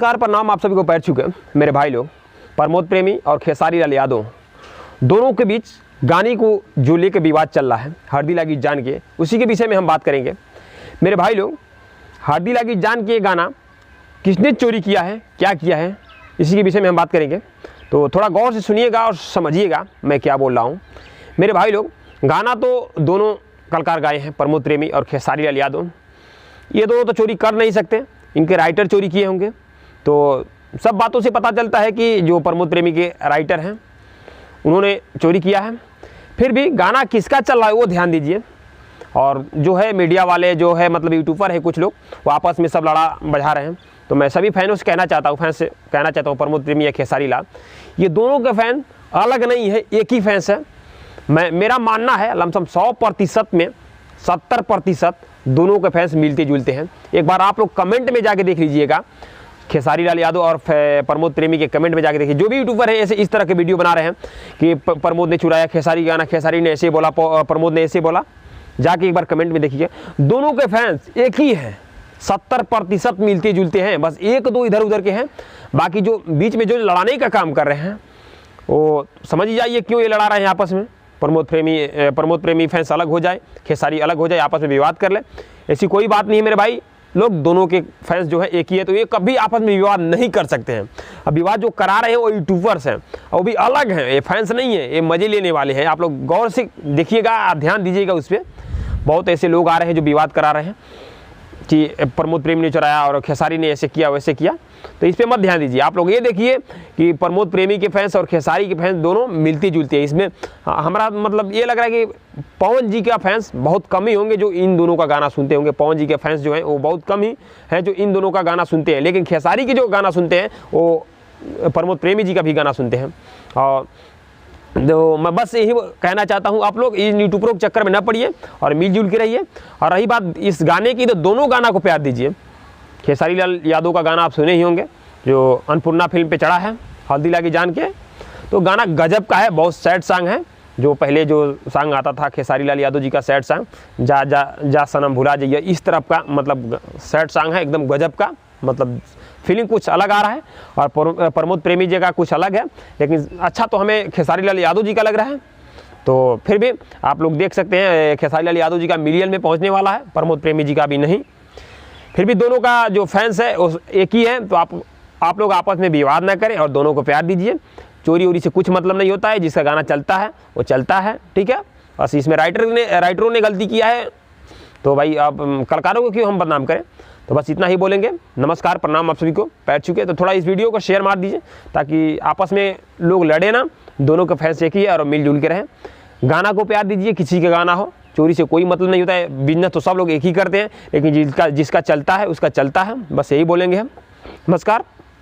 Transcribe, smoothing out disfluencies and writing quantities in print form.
नमस्कार प्रणाम आप सभी को पैर छू के मेरे भाई लोग। प्रमोद प्रेमी और खेसारी लाल यादव दोनों के बीच गाने को जो लेकर विवाद चल रहा है, हरदी लागी जान के, उसी के विषय में हम बात करेंगे मेरे भाई लोग। हरदी लागी जान के गाना किसने चोरी किया है, क्या किया है, इसी के विषय में हम बात करेंगे। तो थोड़ा गौर से सुनिएगा और समझिएगा मैं क्या बोल रहा हूँ मेरे भाई लोग। गाना तो दोनों कलाकार गाए हैं, प्रमोद प्रेमी और खेसारी लाल यादव। ये दोनों तो चोरी कर नहीं सकते, इनके राइटर चोरी किए होंगे। तो सब बातों से पता चलता है कि जो प्रमोद प्रेमी के राइटर हैं उन्होंने चोरी किया है। फिर भी गाना किसका चल रहा है वो ध्यान दीजिए। और जो है मीडिया वाले जो है मतलब यूट्यूबर है कुछ लोग, वो आपस में सब लड़ा बढ़ा रहे हैं। तो मैं सभी फैनों से कहना चाहता हूँ प्रमोद प्रेमी या खेसारी लाल, ये दोनों के फैन अलग नहीं है, एक ही फैंस है। मेरा मानना है लमसम 100% में 70% दोनों के फैंस मिलते जुलते हैं। एक बार आप लोग कमेंट में जाके देख लीजिएगा, खेसारी लाल यादव और प्रमोद प्रेमी के कमेंट में जाके देखिए। जो भी यूट्यूबर है ऐसे इस तरह के वीडियो बना रहे हैं कि प्रमोद ने चुराया खेसारी गाना, खेसारी ने ऐसे बोला, प्रमोद ने ऐसे बोला, जाके एक बार कमेंट में देखिए। दोनों के फैंस एक ही हैं, 70% मिलते जुलते हैं, बस एक दो इधर उधर के हैं। बाकी जो बीच में जो लड़ाने का काम कर रहे हैं वो समझ ही जाइए क्यों ये लड़ा रहे हैं आपस में। प्रमोद प्रेमी फैंस अलग हो जाए, खेसारी अलग हो जाए, आपस में विवाद कर ले, ऐसी कोई बात नहीं है मेरे भाई लोग। दोनों के फैंस जो है एक ही है, तो ये कभी आपस में विवाद नहीं कर सकते हैं। अब विवाद जो करा रहे हैं वो यूट्यूबर्स हैं, वो भी अलग हैं, ये फैंस नहीं है, ये मजे लेने वाले हैं। आप लोग गौर से देखिएगा, ध्यान दीजिएगा उस पर। बहुत ऐसे लोग आ रहे हैं जो विवाद करा रहे हैं कि प्रमोद प्रेमी ने चुराया और खेसारी ने ऐसे किया वैसे किया, तो इस पर मत ध्यान दीजिए। आप लोग ये देखिए कि प्रमोद प्रेमी के फैंस और खेसारी के फैंस दोनों मिलते जुलते हैं। इसमें हमारा मतलब ये लग रहा है कि पवन जी का फैंस बहुत कम ही होंगे जो इन दोनों का गाना सुनते होंगे। पवन जी के फैंस जो हैं वो बहुत कम ही हैं जो इन दोनों का गाना सुनते हैं, लेकिन खेसारी के जो गाना सुनते हैं वो प्रमोद प्रेमी जी का भी गाना सुनते हैं। और तो मैं बस यही कहना चाहता हूँ, आप लोग इन यूट्यूबरों के चक्कर में न पड़िए और मिलजुल के रहिए। और रही बात इस गाने की, तो दोनों गाना को प्यार दीजिए। खेसारी लाल यादव का गाना आप सुने ही होंगे जो अन्नपूर्णा फिल्म पे चढ़ा है, हल्दी लागी जान के। तो गाना गजब का है, बहुत सैड सॉन्ग है। जो पहले जो सॉन्ग आता था खेसारी लाल यादव जी का सैड सॉन्ग, जा जा जा सनम भुला जाइए, इस तरफ का मतलब सैड सॉन्ग है, एकदम गजब का। मतलब फीलिंग कुछ अलग आ रहा है। और प्रमोद प्रेमी जी का कुछ अलग है, लेकिन अच्छा तो हमें खेसारी लाल यादव जी का लग रहा है। तो फिर भी आप लोग देख सकते हैं खेसारी लाल यादव जी का मिलियन में पहुंचने वाला है, प्रमोद प्रेमी जी का भी नहीं। फिर भी दोनों का जो फैंस है वो एक ही है। तो आप लोग आपस में विवाद ना करें और दोनों को प्यार दीजिए। चोरी वोरी से कुछ मतलब नहीं होता है, जिसका गाना चलता है वो चलता है, ठीक है। बस इसमें राइटरों ने गलती किया है, तो भाई आप कलाकारों को क्यों हम बदनाम करें। तो बस इतना ही बोलेंगे। नमस्कार प्रणाम आप सभी को पैर छूके। तो थोड़ा इस वीडियो को शेयर मार दीजिए ताकि आपस में लोग लड़े ना, दोनों के फैंस एक ही है और मिलजुल के रहें। गाना को प्यार दीजिए, किसी का गाना हो, चोरी से कोई मतलब नहीं होता है। बिजनेस तो सब लोग एक ही करते हैं, लेकिन जिसका चलता है उसका चलता है। बस यही बोलेंगे हम। नमस्कार।